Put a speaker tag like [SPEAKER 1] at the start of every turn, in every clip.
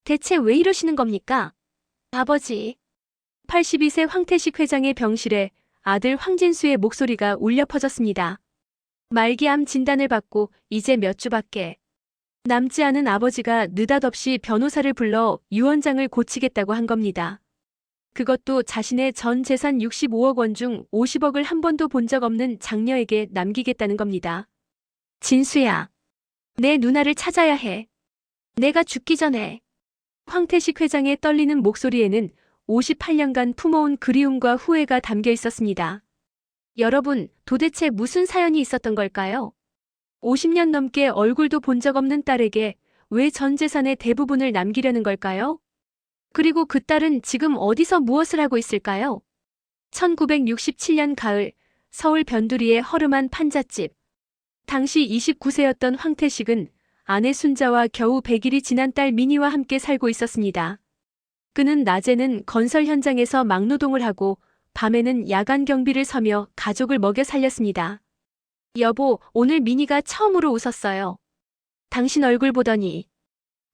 [SPEAKER 1] 대체 왜 이러시는 겁니까? 아버지. 82세 황태식 회장의 병실에 아들 황진수의 목소리가 울려 퍼졌습니다. 말기암 진단을 받고 이제 몇 주밖에 남지 않은 아버지가 느닷없이 변호사를 불러 유언장을 고치겠다고 한 겁니다. 그것도 자신의 전 재산 65억 원 중 50억을 한 번도 본 적 없는 장녀에게 남기겠다는 겁니다. 진수야, 내 누나를 찾아야 해. 내가 죽기 전에. 황태식 회장의 떨리는 목소리에는 58년간 품어온 그리움과 후회가 담겨 있었습니다. 여러분, 도대체 무슨 사연이 있었던 걸까요? 50년 넘게 얼굴도 본 적 없는 딸에게 왜 전 재산의 대부분을 남기려는 걸까요? 그리고 그 딸은 지금 어디서 무엇을 하고 있을까요? 1967년 가을, 서울 변두리의 허름한 판잣집. 당시 29세였던 황태식은 아내 순자와 겨우 100일이 지난 딸 미니와 함께 살고 있었습니다. 그는 낮에는 건설 현장에서 막노동을 하고 밤에는 야간 경비를 서며 가족을 먹여 살렸습니다. 여보, 오늘 미니가 처음으로 웃었어요. 당신 얼굴 보더니.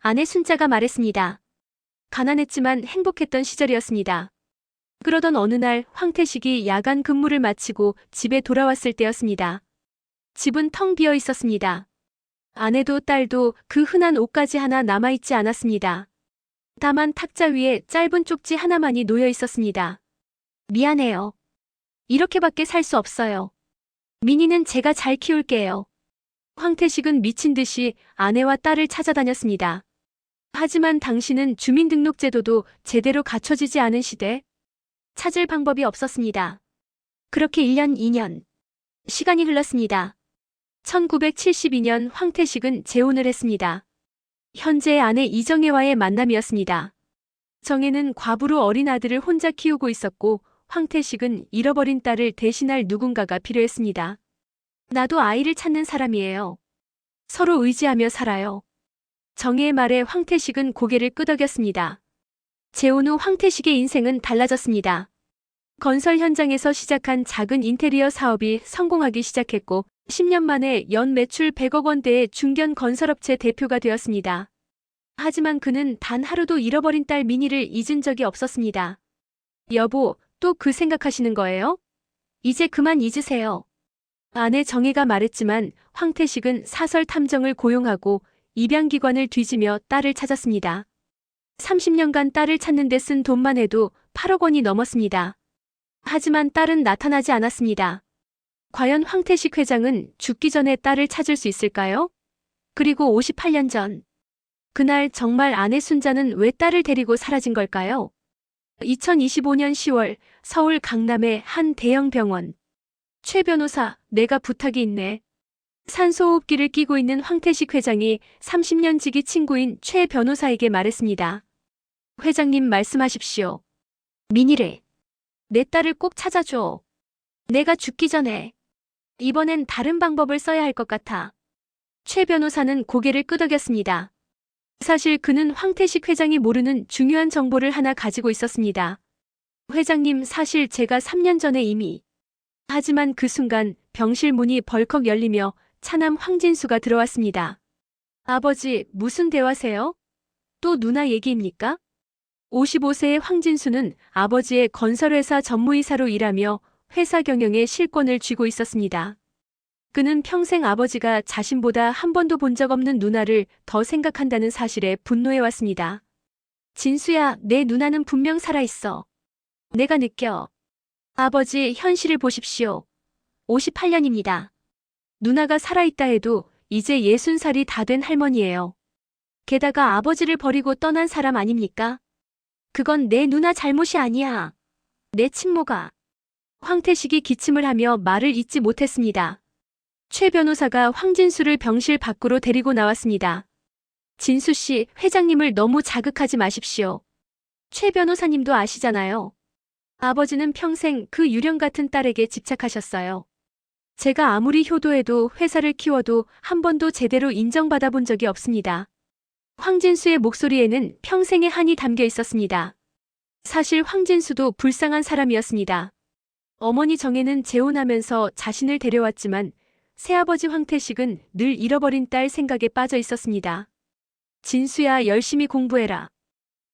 [SPEAKER 1] 아내 순자가 말했습니다. 가난했지만 행복했던 시절이었습니다. 그러던 어느 날 황태식이 야간 근무를 마치고 집에 돌아왔을 때였습니다. 집은 텅 비어 있었습니다. 아내도 딸도 그 흔한 옷가지 하나 남아있지 않았습니다. 다만 탁자 위에 짧은 쪽지 하나만이 놓여 있었습니다. 미안해요. 이렇게밖에 살 수 없어요. 미니는 제가 잘 키울게요. 황태식은 미친 듯이 아내와 딸을 찾아다녔습니다. 하지만 당신은 주민등록제도도 제대로 갖춰지지 않은 시대. 찾을 방법이 없었습니다. 그렇게 1년, 2년. 시간이 흘렀습니다. 1972년 황태식은 재혼을 했습니다. 현재의 아내 이정혜와의 만남이었습니다. 정혜는 과부로 어린 아들을 혼자 키우고 있었고 황태식은 잃어버린 딸을 대신할 누군가가 필요했습니다. 나도 아이를 찾는 사람이에요. 서로 의지하며 살아요. 정혜의 말에 황태식은 고개를 끄덕였습니다. 재혼 후 황태식의 인생은 달라졌습니다. 건설 현장에서 시작한 작은 인테리어 사업이 성공하기 시작했고 10년 만에 연 매출 100억 원대의 중견 건설업체 대표가 되었습니다. 하지만 그는 단 하루도 잃어버린 딸 미니를 잊은 적이 없었습니다. 여보, 또 그 생각하시는 거예요? 이제 그만 잊으세요. 아내 정혜가 말했지만 황태식은 사설 탐정을 고용하고 입양기관을 뒤지며 딸을 찾았습니다. 30년간 딸을 찾는 데 쓴 돈만 해도 8억 원이 넘었습니다. 하지만 딸은 나타나지 않았습니다. 과연 황태식 회장은 죽기 전에 딸을 찾을 수 있을까요? 그리고 58년 전. 그날 정말 아내 순자는 왜 딸을 데리고 사라진 걸까요? 2025년 10월 서울 강남의 한 대형 병원. 최 변호사, 내가 부탁이 있네. 산소호흡기를 끼고 있는 황태식 회장이 30년 지기 친구인 최 변호사에게 말했습니다. 회장님 말씀하십시오. 미니래. 내 딸을 꼭 찾아줘. 내가 죽기 전에. 이번엔 다른 방법을 써야 할 것 같아. 최 변호사는 고개를 끄덕였습니다. 사실 그는 황태식 회장이 모르는 중요한 정보를 하나 가지고 있었습니다. 회장님, 사실 제가 3년 전에 이미. 하지만 그 순간 병실 문이 벌컥 열리며 차남 황진수가 들어왔습니다. 아버지, 무슨 대화세요? 또 누나 얘기입니까? 55세의 황진수는 아버지의 건설회사 전무이사로 일하며 회사 경영에 실권을 쥐고 있었습니다. 그는 평생 아버지가 자신보다 한 번도 본 적 없는 누나를 더 생각한다는 사실에 분노해왔습니다. 진수야, 내 누나는 분명 살아있어. 내가 느껴. 아버지, 현실을 보십시오. 58년입니다. 누나가 살아있다 해도 이제 60살이 다 된 할머니예요. 게다가 아버지를 버리고 떠난 사람 아닙니까? 그건 내 누나 잘못이 아니야. 내 친모가. 황태식이 기침을 하며 말을 잇지 못했습니다. 최 변호사가 황진수를 병실 밖으로 데리고 나왔습니다. 진수 씨, 회장님을 너무 자극하지 마십시오. 최 변호사님도 아시잖아요. 아버지는 평생 그 유령 같은 딸에게 집착하셨어요. 제가 아무리 효도해도 회사를 키워도 한 번도 제대로 인정받아 본 적이 없습니다. 황진수의 목소리에는 평생의 한이 담겨 있었습니다. 사실 황진수도 불쌍한 사람이었습니다. 어머니 정혜는 재혼하면서 자신을 데려왔지만 새아버지 황태식은 늘 잃어버린 딸 생각에 빠져 있었습니다. 진수야, 열심히 공부해라.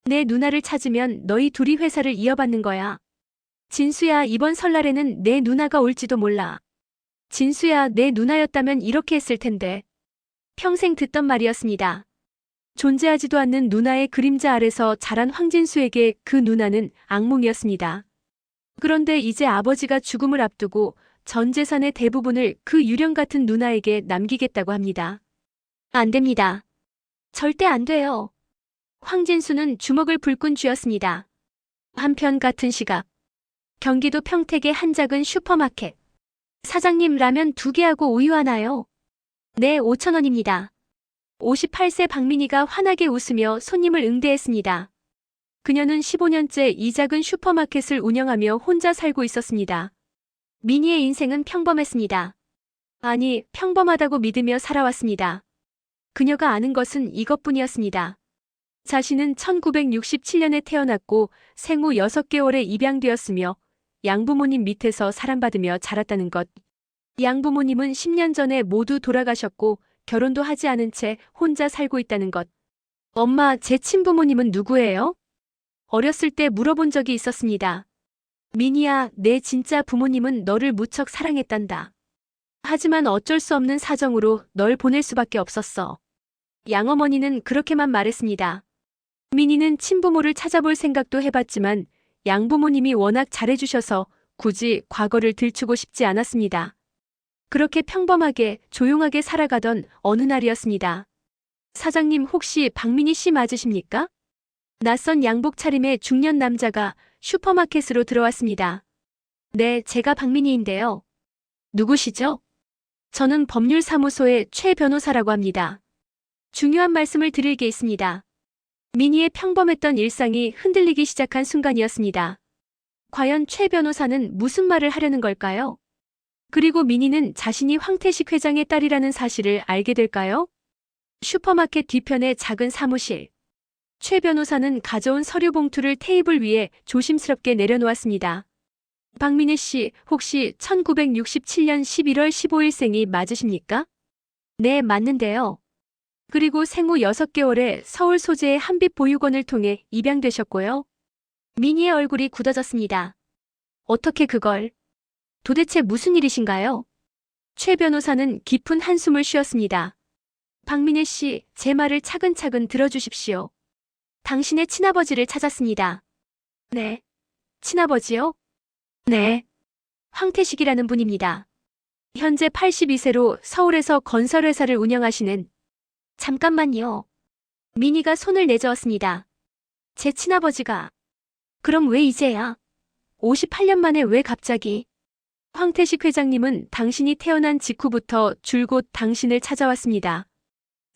[SPEAKER 1] 내 누나를 찾으면 너희 둘이 회사를 이어받는 거야. 진수야, 이번 설날에는 내 누나가 올지도 몰라. 진수야, 내 누나였다면 이렇게 했을 텐데. 평생 듣던 말이었습니다. 존재하지도 않는 누나의 그림자 아래서 자란 황진수에게 그 누나는 악몽이었습니다. 그런데 이제 아버지가 죽음을 앞두고 전 재산의 대부분을 그 유령 같은 누나에게 남기겠다고 합니다. 안 됩니다. 절대 안 돼요. 황진수는 주먹을 불끈 쥐었습니다. 한편 같은 시각, 경기도 평택의 한 작은 슈퍼마켓. 사장님, 라면 2개하고 우유 하나요? 네, 5,000원입니다. 58세 박민희가 환하게 웃으며 손님을 응대했습니다. 그녀는 15년째 이 작은 슈퍼마켓을 운영하며 혼자 살고 있었습니다. 민희의 인생은 평범했습니다. 아니, 평범하다고 믿으며 살아왔습니다. 그녀가 아는 것은 이것뿐이었습니다. 자신은 1967년에 태어났고 생후 6개월에 입양되었으며 양부모님 밑에서 사랑받으며 자랐다는 것. 양부모님은 10년 전에 모두 돌아가셨고 결혼도 하지 않은 채 혼자 살고 있다는 것. 엄마, 제 친부모님은 누구예요? 어렸을 때 물어본 적이 있었습니다. 민희야, 내 진짜 부모님은 너를 무척 사랑했단다. 하지만 어쩔 수 없는 사정으로 널 보낼 수밖에 없었어. 양어머니는 그렇게만 말했습니다. 민희는 친부모를 찾아볼 생각도 해봤지만 양부모님이 워낙 잘해주셔서 굳이 과거를 들추고 싶지 않았습니다. 그렇게 평범하게 조용하게 살아가던 어느 날이었습니다. 사장님, 혹시 박민희 씨 맞으십니까? 낯선 양복 차림의 중년 남자가 슈퍼마켓으로 들어왔습니다. 네, 제가 박민희인데요. 누구시죠? 저는 법률사무소의 최 변호사라고 합니다. 중요한 말씀을 드릴 게 있습니다. 민희의 평범했던 일상이 흔들리기 시작한 순간이었습니다. 과연 최 변호사는 무슨 말을 하려는 걸까요? 그리고 민희는 자신이 황태식 회장의 딸이라는 사실을 알게 될까요? 슈퍼마켓 뒤편의 작은 사무실. 최 변호사는 가져온 서류 봉투를 테이블 위에 조심스럽게 내려놓았습니다. 박민희 씨, 혹시 1967년 11월 15일생이 맞으십니까? 네, 맞는데요. 그리고 생후 6개월에 서울 소재의 한빛 보육원을 통해 입양되셨고요. 민희의 얼굴이 굳어졌습니다. 어떻게 그걸? 도대체 무슨 일이신가요? 최 변호사는 깊은 한숨을 쉬었습니다. 박민희 씨, 제 말을 차근차근 들어주십시오. 당신의 친아버지를 찾았습니다. 네. 친아버지요? 네. 황태식이라는 분입니다. 현재 82세로 서울에서 건설회사를 운영하시는. 잠깐만요. 민희가 손을 내저었습니다. 제 친아버지가. 그럼 왜 이제야? 58년 만에 왜 갑자기? 황태식 회장님은 당신이 태어난 직후부터 줄곧 당신을 찾아왔습니다.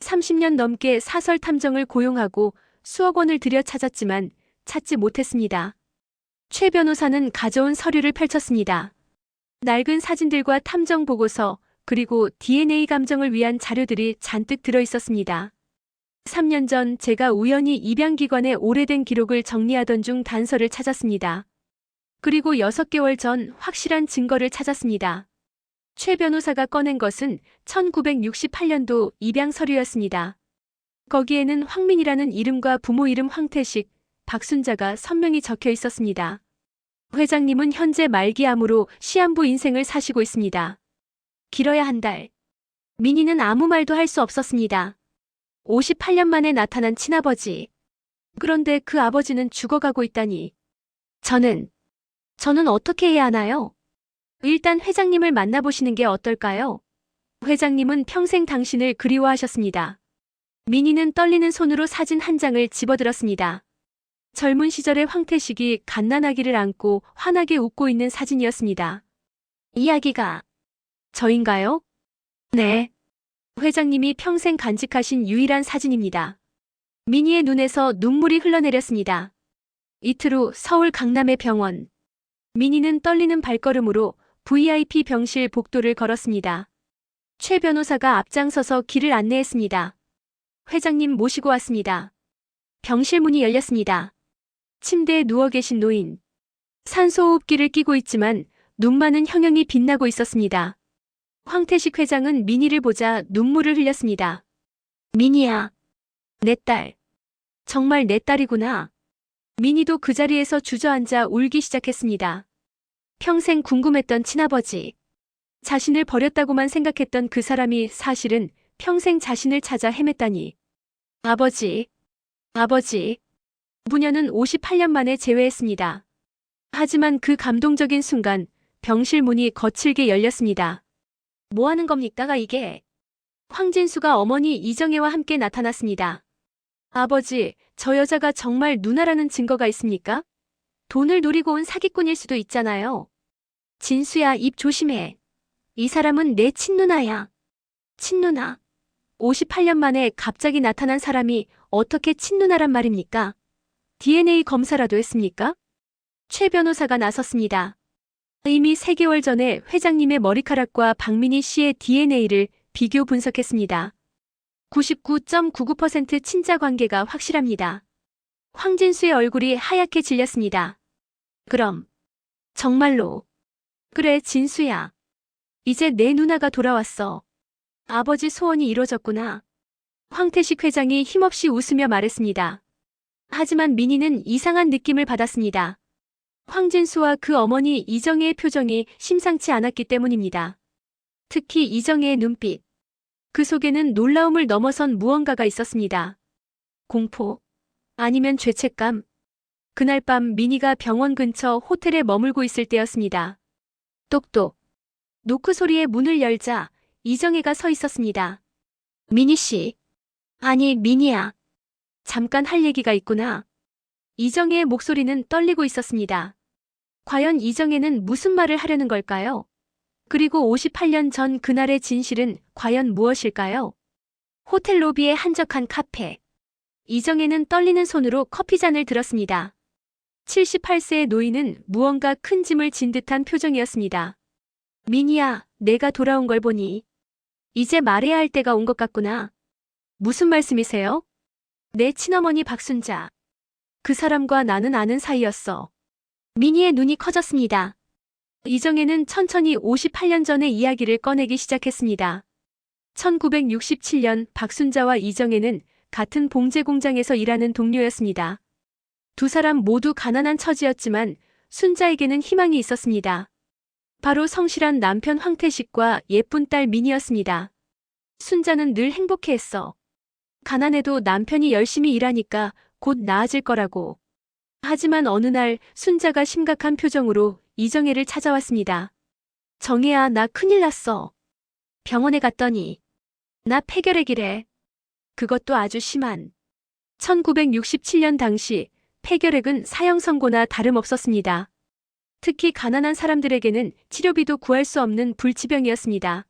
[SPEAKER 1] 30년 넘게 사설 탐정을 고용하고 수억 원을 들여 찾았지만 찾지 못했습니다. 최 변호사는 가져온 서류를 펼쳤습니다. 낡은 사진들과 탐정 보고서, 그리고 DNA 감정을 위한 자료들이 잔뜩 들어 있었습니다. 3년 전 제가 우연히 입양기관의 오래된 기록을 정리하던 중 단서를 찾았습니다. 그리고 6개월 전 확실한 증거를 찾았습니다. 최 변호사가 꺼낸 것은 1968년도 입양 서류였습니다. 거기에는 황민이라는 이름과 부모 이름 황태식, 박순자가 선명히 적혀 있었습니다. 회장님은 현재 말기암으로 시한부 인생을 사시고 있습니다. 길어야 한 달. 민희는 아무 말도 할 수 없었습니다. 58년 만에 나타난 친아버지. 그런데 그 아버지는 죽어가고 있다니. 저는 어떻게 해야 하나요? 일단 회장님을 만나보시는 게 어떨까요? 회장님은 평생 당신을 그리워하셨습니다. 민희는 떨리는 손으로 사진 한 장을 집어들었습니다. 젊은 시절의 황태식이 갓난아기를 안고 환하게 웃고 있는 사진이었습니다. 이 아기가 저인가요? 네. 회장님이 평생 간직하신 유일한 사진입니다. 민희의 눈에서 눈물이 흘러내렸습니다. 이틀 후 서울 강남의 병원. 민희는 떨리는 발걸음으로 VIP 병실 복도를 걸었습니다. 최 변호사가 앞장서서 길을 안내했습니다. 회장님 모시고 왔습니다. 병실 문이 열렸습니다. 침대에 누워 계신 노인. 산소호흡기를 끼고 있지만 눈만은 형형이 빛나고 있었습니다. 황태식 회장은 민희를 보자 눈물을 흘렸습니다. 민희야, 내 딸. 정말 내 딸이구나. 민희도 그 자리에서 주저앉아 울기 시작했습니다. 평생 궁금했던 친아버지. 자신을 버렸다고만 생각했던 그 사람이 사실은 평생 자신을 찾아 헤맸다니. 아버지. 아버지. 부녀는 58년 만에 재회했습니다. 하지만 그 감동적인 순간 병실 문이 거칠게 열렸습니다. 뭐 하는 겁니까 이게? 황진수가 어머니 이정혜와 함께 나타났습니다. 아버지, 저 여자가 정말 누나라는 증거가 있습니까? 돈을 노리고 온 사기꾼일 수도 있잖아요. 진수야, 입 조심해. 이 사람은 내 친누나야. 친누나. 58년 만에 갑자기 나타난 사람이 어떻게 친누나란 말입니까? DNA 검사라도 했습니까? 최 변호사가 나섰습니다. 이미 3개월 전에 회장님의 머리카락과 박민희 씨의 DNA를 비교 분석했습니다. 99.99% 친자 관계가 확실합니다. 황진수의 얼굴이 하얗게 질렸습니다. 그럼 정말로. 그래, 진수야. 이제 내 누나가 돌아왔어. 아버지 소원이 이루어졌구나. 황태식 회장이 힘없이 웃으며 말했습니다. 하지만 민희는 이상한 느낌을 받았습니다. 황진수와 그 어머니 이정혜의 표정이 심상치 않았기 때문입니다. 특히 이정혜의 눈빛. 그 속에는 놀라움을 넘어선 무언가가 있었습니다. 공포? 아니면 죄책감? 그날 밤 민희가 병원 근처 호텔에 머물고 있을 때였습니다. 똑똑. 노크 소리에 문을 열자 이정혜가 서 있었습니다. 민희 씨. 아니, 민희야. 잠깐 할 얘기가 있구나. 이정혜의 목소리는 떨리고 있었습니다. 과연 이정혜는 무슨 말을 하려는 걸까요? 그리고 58년 전 그날의 진실은 과연 무엇일까요? 호텔 로비의 한적한 카페. 이정혜는 떨리는 손으로 커피잔을 들었습니다. 78세의 노인은 무언가 큰 짐을 진 듯한 표정이었습니다. 민희야, 내가 돌아온 걸 보니 이제 말해야 할 때가 온 것 같구나. 무슨 말씀이세요? 내 친어머니 박순자. 그 사람과 나는 아는 사이였어. 민희의 눈이 커졌습니다. 이정혜는 천천히 58년 전의 이야기를 꺼내기 시작했습니다. 1967년 박순자와 이정혜는 같은 봉제 공장에서 일하는 동료였습니다. 두 사람 모두 가난한 처지였지만 순자에게는 희망이 있었습니다. 바로 성실한 남편 황태식과 예쁜 딸 민희였습니다. 순자는 늘 행복해했어. 가난해도 남편이 열심히 일하니까 곧 나아질 거라고. 하지만 어느 날 순자가 심각한 표정으로 이정혜를 찾아왔습니다. 정혜야, 나 큰일 났어. 병원에 갔더니 나 폐결핵이래. 그것도 아주 심한. 1967년 당시 폐결핵은 사형 선고나 다름없었습니다. 특히 가난한 사람들에게는 치료비도 구할 수 없는 불치병이었습니다.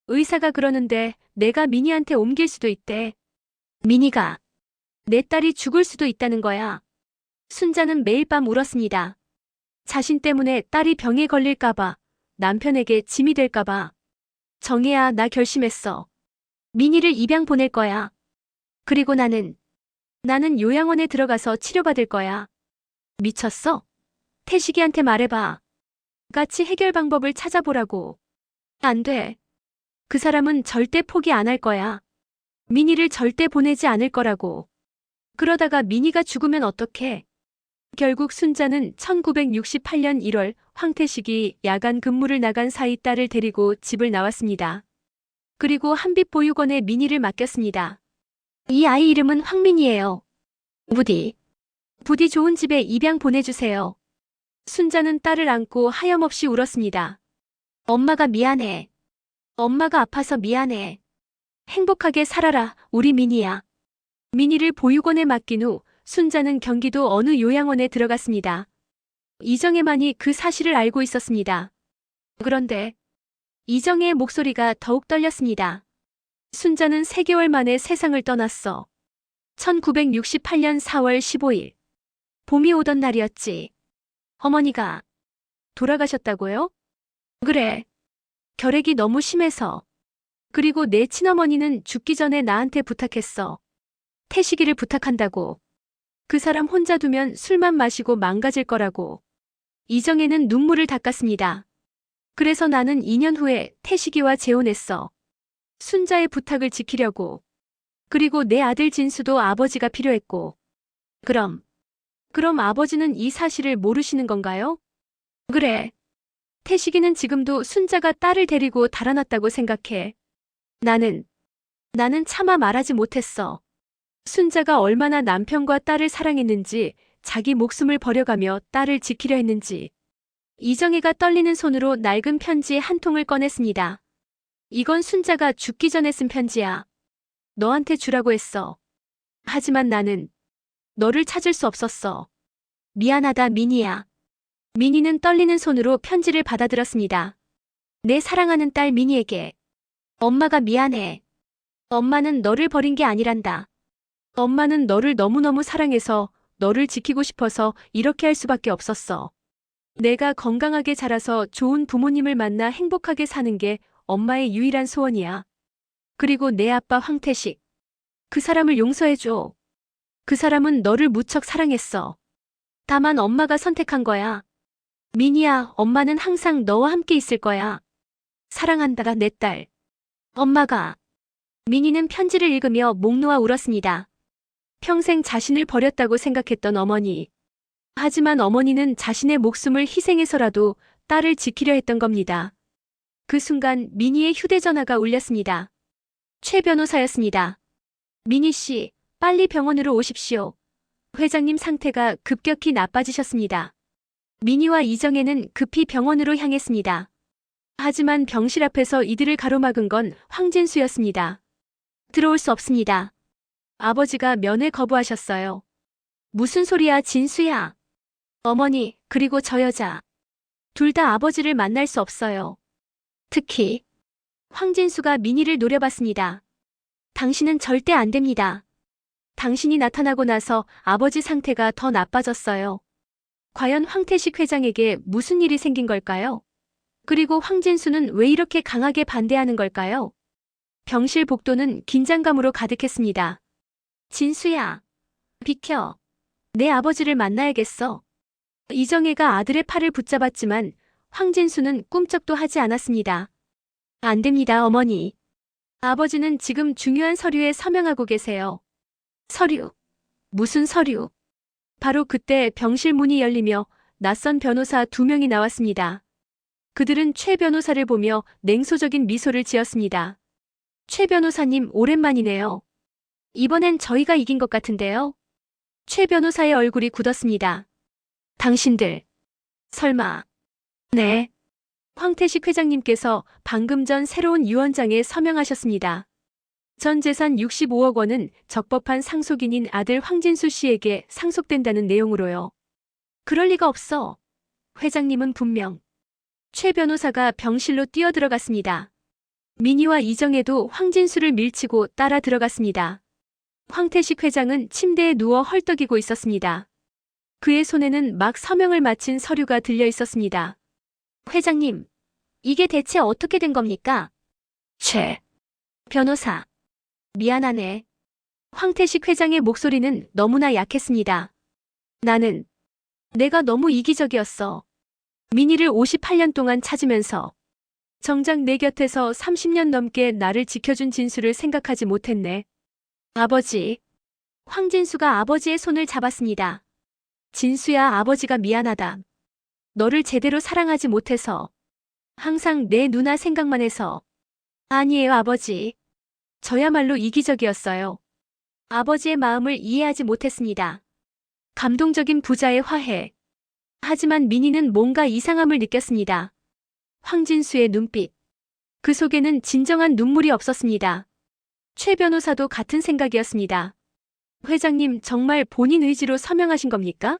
[SPEAKER 1] 의사가 그러는데 내가 민희한테 옮길 수도 있대. 민희가 내 딸이 죽을 수도 있다는 거야. 순자는 매일 밤 울었습니다. 자신 때문에 딸이 병에 걸릴까봐, 남편에게 짐이 될까봐. 정혜야, 나 결심했어. 민희를 입양 보낼 거야. 그리고 나는 요양원에 들어가서 치료받을 거야. 미쳤어? 태식이한테 말해봐. 같이 해결 방법을 찾아보라고. 안 돼. 그 사람은 절대 포기 안 할 거야. 민희를 절대 보내지 않을 거라고. 그러다가 민희가 죽으면 어떡해? 결국 순자는 1968년 1월 황태식이 야간 근무를 나간 사이 딸을 데리고 집을 나왔습니다. 그리고 한빛보육원에 민희를 맡겼습니다. 이 아이 이름은 황민희예요. 부디 좋은 집에 입양 보내주세요. 순자는 딸을 안고 하염없이 울었습니다. 엄마가 미안해. 엄마가 아파서 미안해. 행복하게 살아라, 우리 민희야. 민희를 보육원에 맡긴 후 순자는 경기도 어느 요양원에 들어갔습니다. 이정혜만이 그 사실을 알고 있었습니다. 그런데 이정혜의 목소리가 더욱 떨렸습니다. 순자는 3개월 만에 세상을 떠났어. 1968년 4월 15일. 봄이 오던 날이었지. 어머니가 돌아가셨다고요? 그래. 결핵이 너무 심해서. 그리고 내 친어머니는 죽기 전에 나한테 부탁했어. 태식이를 부탁한다고. 그 사람 혼자 두면 술만 마시고 망가질 거라고. 이정혜는 눈물을 닦았습니다. 그래서 나는 2년 후에 태식이와 재혼했어. 순자의 부탁을 지키려고. 그리고 내 아들 진수도 아버지가 필요했고. 그럼 그럼 아버지는 이 사실을 모르시는 건가요? 그래. 태식이는 지금도 순자가 딸을 데리고 달아났다고 생각해. 나는, 나는 차마 말하지 못했어. 순자가 얼마나 남편과 딸을 사랑했는지, 자기 목숨을 버려가며 딸을 지키려 했는지. 이정혜가 떨리는 손으로 낡은 편지 한 통을 꺼냈습니다. 이건 순자가 죽기 전에 쓴 편지야. 너한테 주라고 했어. 하지만 나는 너를 찾을 수 없었어. 미안하다, 미니야. 미니는 떨리는 손으로 편지를 받아들었습니다. 내 사랑하는 딸 미니에게. 엄마가 미안해. 엄마는 너를 버린 게 아니란다. 엄마는 너를 너무너무 사랑해서 너를 지키고 싶어서 이렇게 할 수밖에 없었어. 내가 건강하게 자라서 좋은 부모님을 만나 행복하게 사는 게 엄마의 유일한 소원이야. 그리고 내 아빠 황태식. 그 사람을 용서해줘. 그 사람은 너를 무척 사랑했어. 다만 엄마가 선택한 거야. 미니야, 엄마는 항상 너와 함께 있을 거야. 사랑한다, 내 딸. 엄마가. 미니는 편지를 읽으며 목 놓아 울었습니다. 평생 자신을 버렸다고 생각했던 어머니. 하지만 어머니는 자신의 목숨을 희생해서라도 딸을 지키려 했던 겁니다. 그 순간 미니의 휴대전화가 울렸습니다. 최 변호사였습니다. 미니 씨, 빨리 병원으로 오십시오. 회장님 상태가 급격히 나빠지셨습니다. 미니와 이정혜는 급히 병원으로 향했습니다. 하지만 병실 앞에서 이들을 가로막은 건 황진수였습니다. 들어올 수 없습니다. 아버지가 면회 거부하셨어요. 무슨 소리야, 진수야. 어머니, 그리고 저 여자. 둘 다 아버지를 만날 수 없어요. 특히 황진수가 미니를 노려봤습니다. 당신은 절대 안 됩니다. 당신이 나타나고 나서 아버지 상태가 더 나빠졌어요. 과연 황태식 회장에게 무슨 일이 생긴 걸까요? 그리고 황진수는 왜 이렇게 강하게 반대하는 걸까요? 병실 복도는 긴장감으로 가득했습니다. 진수야, 비켜. 내 아버지를 만나야겠어. 이정혜가 아들의 팔을 붙잡았지만 황진수는 꿈쩍도 하지 않았습니다. 안 됩니다, 어머니. 아버지는 지금 중요한 서류에 서명하고 계세요. 서류? 무슨 서류? 바로 그때 병실 문이 열리며 낯선 변호사 2명이 나왔습니다. 그들은 최 변호사를 보며 냉소적인 미소를 지었습니다. 최 변호사님, 오랜만이네요. 이번엔 저희가 이긴 것 같은데요. 최 변호사의 얼굴이 굳었습니다. 당신들, 설마. 네. 황태식 회장님께서 방금 전 새로운 유언장에 서명하셨습니다. 전 재산 65억 원은 적법한 상속인인 아들 황진수 씨에게 상속된다는 내용으로요. 그럴 리가 없어. 회장님은 분명. 최 변호사가 병실로 뛰어들어갔습니다. 미니와 이정혜도 황진수를 밀치고 따라 들어갔습니다. 황태식 회장은 침대에 누워 헐떡이고 있었습니다. 그의 손에는 막 서명을 마친 서류가 들려 있었습니다. 회장님, 이게 대체 어떻게 된 겁니까? 최 변호사. 미안하네. 황태식 회장의 목소리는 너무나 약했습니다. 내가 너무 이기적이었어. 미니를 58년 동안 찾으면서 정작 내 곁에서 30년 넘게 나를 지켜준 진수를 생각하지 못했네. 아버지. 황진수가 아버지의 손을 잡았습니다. 진수야, 아버지가 미안하다. 너를 제대로 사랑하지 못해서. 항상 내 누나 생각만 해서. 아니에요, 아버지. 저야말로 이기적이었어요. 아버지의 마음을 이해하지 못했습니다. 감동적인 부자의 화해. 하지만 미니는 뭔가 이상함을 느꼈습니다. 황진수의 눈빛. 그 속에는 진정한 눈물이 없었습니다. 최 변호사도 같은 생각이었습니다. 회장님, 정말 본인 의지로 서명하신 겁니까?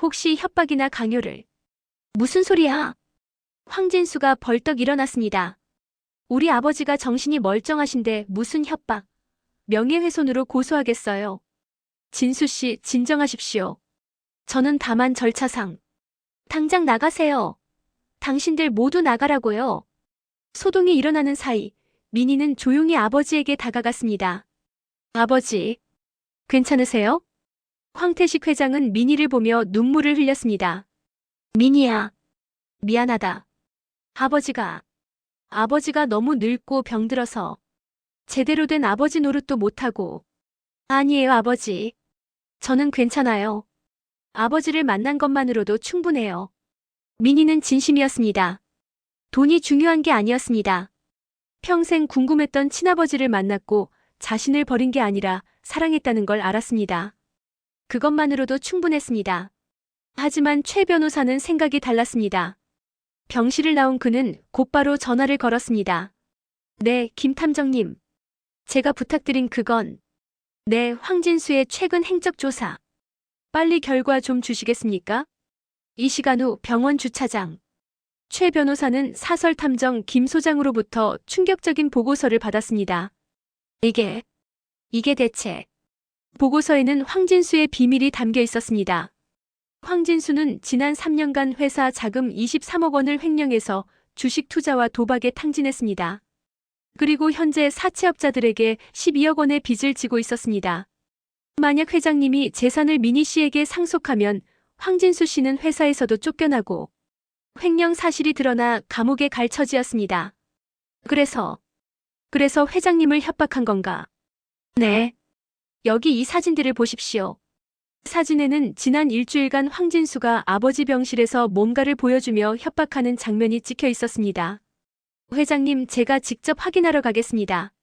[SPEAKER 1] 혹시 협박이나 강요를. 무슨 소리야? 황진수가 벌떡 일어났습니다. 우리 아버지가 정신이 멀쩡하신데 무슨 협박. 명예훼손으로 고소하겠어요. 진수 씨, 진정하십시오. 저는 다만 절차상. 당장 나가세요. 당신들 모두 나가라고요. 소동이 일어나는 사이 미니는 조용히 아버지에게 다가갔습니다. 아버지, 괜찮으세요? 황태식 회장은 미니를 보며 눈물을 흘렸습니다. 미니야, 미안하다. 아버지가 너무 늙고 병들어서 제대로 된 아버지 노릇도 못하고. 아니에요, 아버지. 저는 괜찮아요. 아버지를 만난 것만으로도 충분해요. 민희는 진심이었습니다. 돈이 중요한 게 아니었습니다. 평생 궁금했던 친아버지를 만났고 자신을 버린 게 아니라 사랑했다는 걸 알았습니다. 그것만으로도 충분했습니다. 하지만 최 변호사는 생각이 달랐습니다. 병실을 나온 그는 곧바로 전화를 걸었습니다. 네, 김 탐정님. 제가 부탁드린 그건 네, 황진수의 최근 행적 조사. 빨리 결과 좀 주시겠습니까? 이 시간 후 병원 주차장. 최 변호사는 사설탐정 김 소장으로부터 충격적인 보고서를 받았습니다. 이게 대체. 보고서에는 황진수의 비밀이 담겨 있었습니다. 황진수는 지난 3년간 회사 자금 23억 원을 횡령해서 주식 투자와 도박에 탕진했습니다. 그리고 현재 사채업자들에게 12억 원의 빚을 지고 있었습니다. 만약 회장님이 재산을 민희 씨에게 상속하면 황진수 씨는 회사에서도 쫓겨나고 횡령 사실이 드러나 감옥에 갈 처지였습니다. 그래서 회장님을 협박한 건가? 네. 여기 이 사진들을 보십시오. 사진에는 지난 일주일간 황진수가 아버지 병실에서 뭔가를 보여주며 협박하는 장면이 찍혀 있었습니다. 회장님, 제가 직접 확인하러 가겠습니다.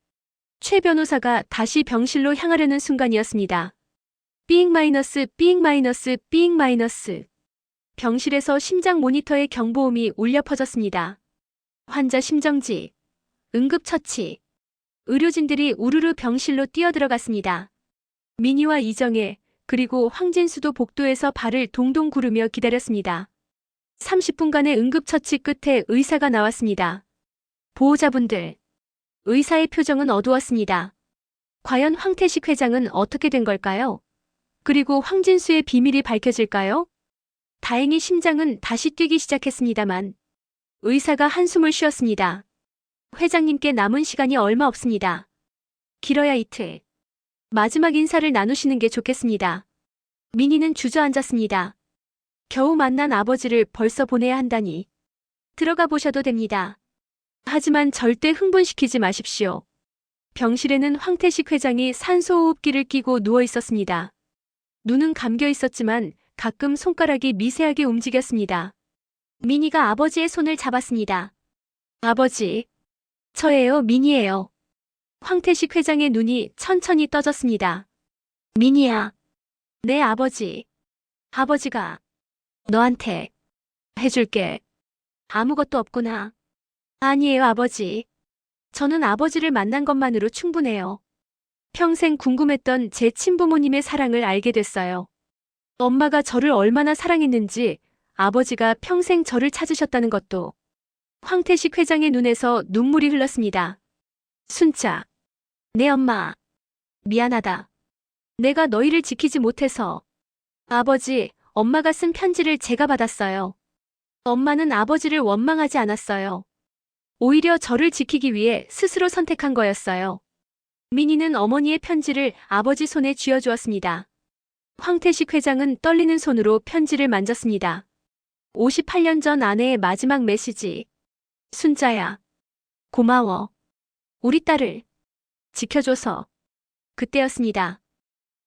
[SPEAKER 1] 최 변호사가 다시 병실로 향하려는 순간이었습니다. 삐잉 마이너스. 병실에서 심장 모니터의 경보음이 울려 퍼졌습니다. 환자 심정지, 응급처치. 의료진들이 우르르 병실로 뛰어들어갔습니다. 민희와 이정혜, 그리고 황진수도 복도에서 발을 동동 구르며 기다렸습니다. 30분간의 응급처치 끝에 의사가 나왔습니다. 보호자분들. 의사의 표정은 어두웠습니다. 과연 황태식 회장은 어떻게 된 걸까요? 그리고 황진수의 비밀이 밝혀질까요? 다행히 심장은 다시 뛰기 시작했습니다만 의사가 한숨을 쉬었습니다. 회장님께 남은 시간이 얼마 없습니다. 길어야 이틀. 마지막 인사를 나누시는 게 좋겠습니다. 민희는 주저앉았습니다. 겨우 만난 아버지를 벌써 보내야 한다니. 들어가 보셔도 됩니다. 하지만 절대 흥분시키지 마십시오. 병실에는 황태식 회장이 산소호흡기를 끼고 누워 있었습니다. 눈은 감겨 있었지만 가끔 손가락이 미세하게 움직였습니다. 민희가 아버지의 손을 잡았습니다. 아버지. 저예요, 민희예요. 황태식 회장의 눈이 천천히 떠졌습니다. 민희야. 네, 아버지. 아버지가 너한테 해줄게. 아무것도 없구나. 아니에요, 아버지. 저는 아버지를 만난 것만으로 충분해요. 평생 궁금했던 제 친부모님의 사랑을 알게 됐어요. 엄마가 저를 얼마나 사랑했는지, 아버지가 평생 저를 찾으셨다는 것도. 황태식 회장의 눈에서 눈물이 흘렀습니다. 순자. 내 엄마. 미안하다. 내가 너희를 지키지 못해서. 아버지, 엄마가 쓴 편지를 제가 받았어요. 엄마는 아버지를 원망하지 않았어요. 오히려 저를 지키기 위해 스스로 선택한 거였어요. 민희는 어머니의 편지를 아버지 손에 쥐어주었습니다. 황태식 회장은 떨리는 손으로 편지를 만졌습니다. 58년 전 아내의 마지막 메시지. 순자야. 고마워. 우리 딸을 지켜줘서. 그때였습니다.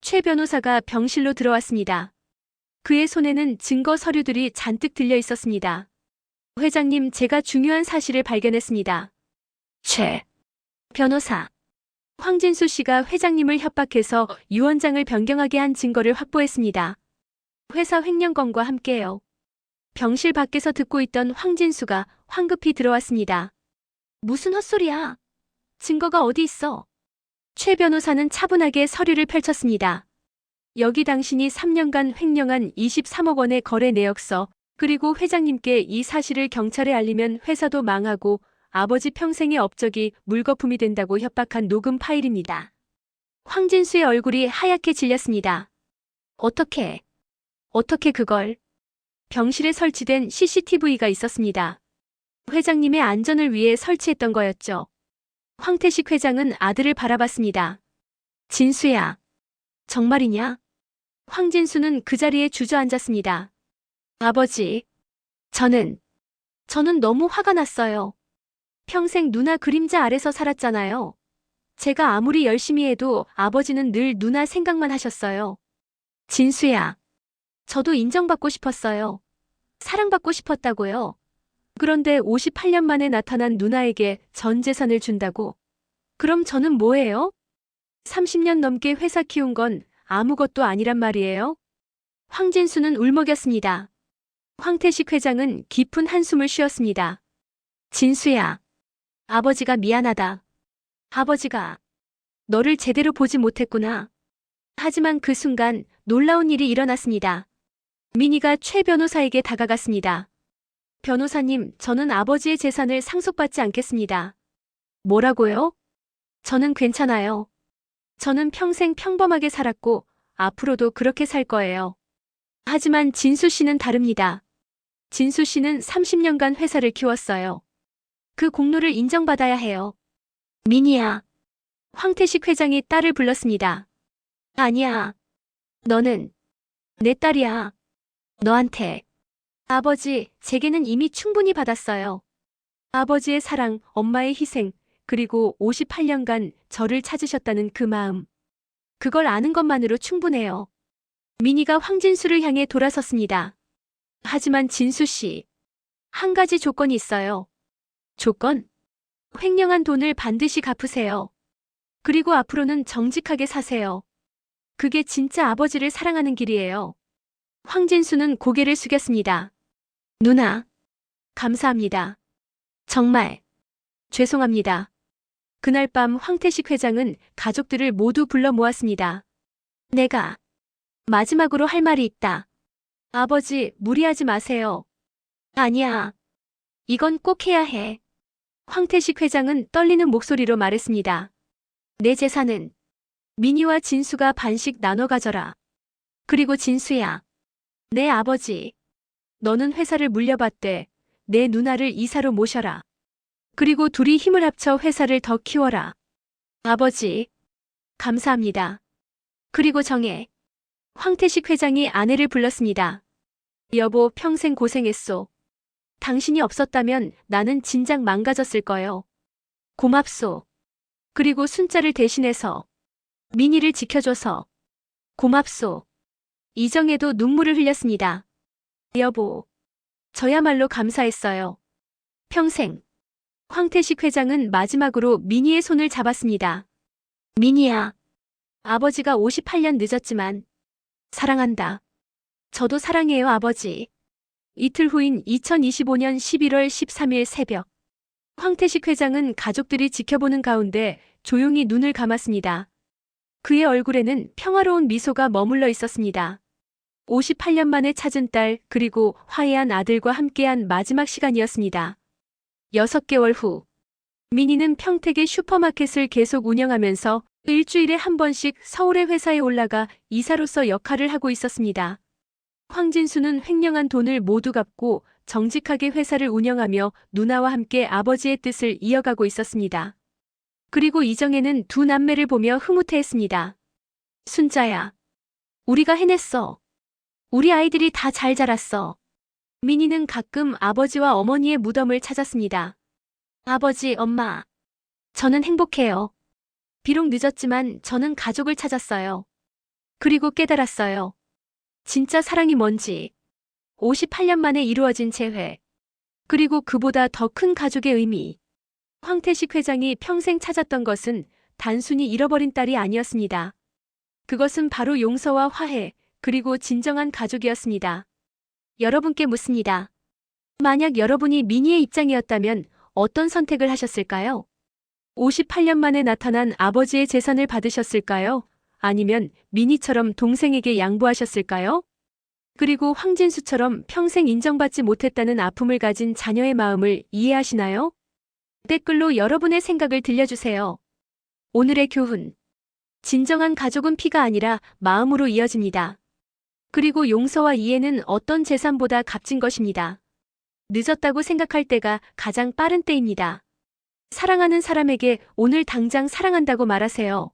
[SPEAKER 1] 최 변호사가 병실로 들어왔습니다. 그의 손에는 증거 서류들이 잔뜩 들려 있었습니다. 회장님, 제가 중요한 사실을 발견했습니다. 최 변호사. 황진수 씨가 회장님을 협박해서 유언장을 변경하게 한 증거를 확보했습니다. 회사 횡령건과 함께요. 병실 밖에서 듣고 있던 황진수가 황급히 들어왔습니다. 무슨 헛소리야. 증거가 어디 있어? 최 변호사는 차분하게 서류를 펼쳤습니다. 여기 당신이 3년간 횡령한 23억 원의 거래 내역서, 그리고 회장님께 이 사실을 경찰에 알리면 회사도 망하고 아버지 평생의 업적이 물거품이 된다고 협박한 녹음 파일입니다. 황진수의 얼굴이 하얗게 질렸습니다. 어떻게 그걸? 병실에 설치된 CCTV가 있었습니다. 회장님의 안전을 위해 설치했던 거였죠. 황태식 회장은 아들을 바라봤습니다. 진수야. 정말이냐? 황진수는 그 자리에 주저앉았습니다. 아버지. 저는 너무 화가 났어요. 평생 누나 그림자 아래서 살았잖아요. 제가 아무리 열심히 해도 아버지는 늘 누나 생각만 하셨어요. 진수야. 저도 인정받고 싶었어요. 사랑받고 싶었다고요. 그런데 58년 만에 나타난 누나에게 전 재산을 준다고? 그럼 저는 뭐예요? 30년 넘게 회사 키운 건 아무것도 아니란 말이에요? 황진수는 울먹였습니다. 황태식 회장은 깊은 한숨을 쉬었습니다. 진수야, 아버지가 미안하다. 아버지가 너를 제대로 보지 못했구나. 하지만 그 순간 놀라운 일이 일어났습니다. 민희가 최 변호사에게 다가갔습니다. 변호사님, 저는 아버지의 재산을 상속받지 않겠습니다. 뭐라고요? 저는 괜찮아요. 저는 평생 평범하게 살았고 앞으로도 그렇게 살 거예요. 하지만 진수 씨는 다릅니다. 진수 씨는 30년간 회사를 키웠어요. 그 공로를 인정받아야 해요. 민희야. 황태식 회장이 딸을 불렀습니다. 아니야. 너는 내 딸이야. 너한테. 아버지, 제게는 이미 충분히 받았어요. 아버지의 사랑, 엄마의 희생, 그리고 58년간 저를 찾으셨다는 그 마음. 그걸 아는 것만으로 충분해요. 민희가 황진수를 향해 돌아섰습니다. 하지만 진수 씨, 한 가지 조건이 있어요. 조건? 횡령한 돈을 반드시 갚으세요. 그리고 앞으로는 정직하게 사세요. 그게 진짜 아버지를 사랑하는 길이에요. 황진수는 고개를 숙였습니다. 누나, 감사합니다. 정말 죄송합니다. 그날 밤 황태식 회장은 가족들을 모두 불러 모았습니다. 내가 마지막으로 할 말이 있다. 아버지, 무리하지 마세요. 아니야. 이건 꼭 해야 해. 황태식 회장은 떨리는 목소리로 말했습니다. 내 재산은 민희와 진수가 반씩 나눠 가져라. 그리고 진수야, 내 아버지, 너는 회사를 물려받되 내 누나를 이사로 모셔라. 그리고 둘이 힘을 합쳐 회사를 더 키워라. 아버지, 감사합니다. 그리고 정혜. 황태식 회장이 아내를 불렀습니다. 여보, 평생 고생했소. 당신이 없었다면 나는 진작 망가졌을 거요. 고맙소. 그리고 순자를 대신해서 민희를 지켜줘서 고맙소. 이정혜도 눈물을 흘렸습니다. 여보, 저야말로 감사했어요. 평생. 황태식 회장은 마지막으로 민희의 손을 잡았습니다. 민희야, 아버지가 58년 늦었지만 사랑한다. 저도 사랑해요, 아버지. 이틀 후인 2025년 11월 13일 새벽. 황태식 회장은 가족들이 지켜보는 가운데 조용히 눈을 감았습니다. 그의 얼굴에는 평화로운 미소가 머물러 있었습니다. 58년 만에 찾은 딸, 그리고 화해한 아들과 함께한 마지막 시간이었습니다. 6개월 후, 민희는 평택의 슈퍼마켓을 계속 운영하면서 일주일에 한 번씩 서울의 회사에 올라가 이사로서 역할을 하고 있었습니다. 황진수는 횡령한 돈을 모두 갚고 정직하게 회사를 운영하며 누나와 함께 아버지의 뜻을 이어가고 있었습니다. 그리고 이정혜는 두 남매를 보며 흐뭇해했습니다. 순자야, 우리가 해냈어. 우리 아이들이 다 잘 자랐어. 민희는 가끔 아버지와 어머니의 무덤을 찾았습니다. 아버지, 엄마, 저는 행복해요. 비록 늦었지만 저는 가족을 찾았어요. 그리고 깨달았어요. 진짜 사랑이 뭔지. 58년 만에 이루어진 재회. 그리고 그보다 더 큰 가족의 의미. 황태식 회장이 평생 찾았던 것은 단순히 잃어버린 딸이 아니었습니다. 그것은 바로 용서와 화해, 그리고 진정한 가족이었습니다. 여러분께 묻습니다. 만약 여러분이 민희의 입장이었다면 어떤 선택을 하셨을까요? 58년 만에 나타난 아버지의 재산을 받으셨을까요? 아니면 민희처럼 동생에게 양보하셨을까요? 그리고 황진수처럼 평생 인정받지 못했다는 아픔을 가진 자녀의 마음을 이해하시나요? 댓글로 여러분의 생각을 들려주세요. 오늘의 교훈. 진정한 가족은 피가 아니라 마음으로 이어집니다. 그리고 용서와 이해는 어떤 재산보다 값진 것입니다. 늦었다고 생각할 때가 가장 빠른 때입니다. 사랑하는 사람에게 오늘 당장 사랑한다고 말하세요.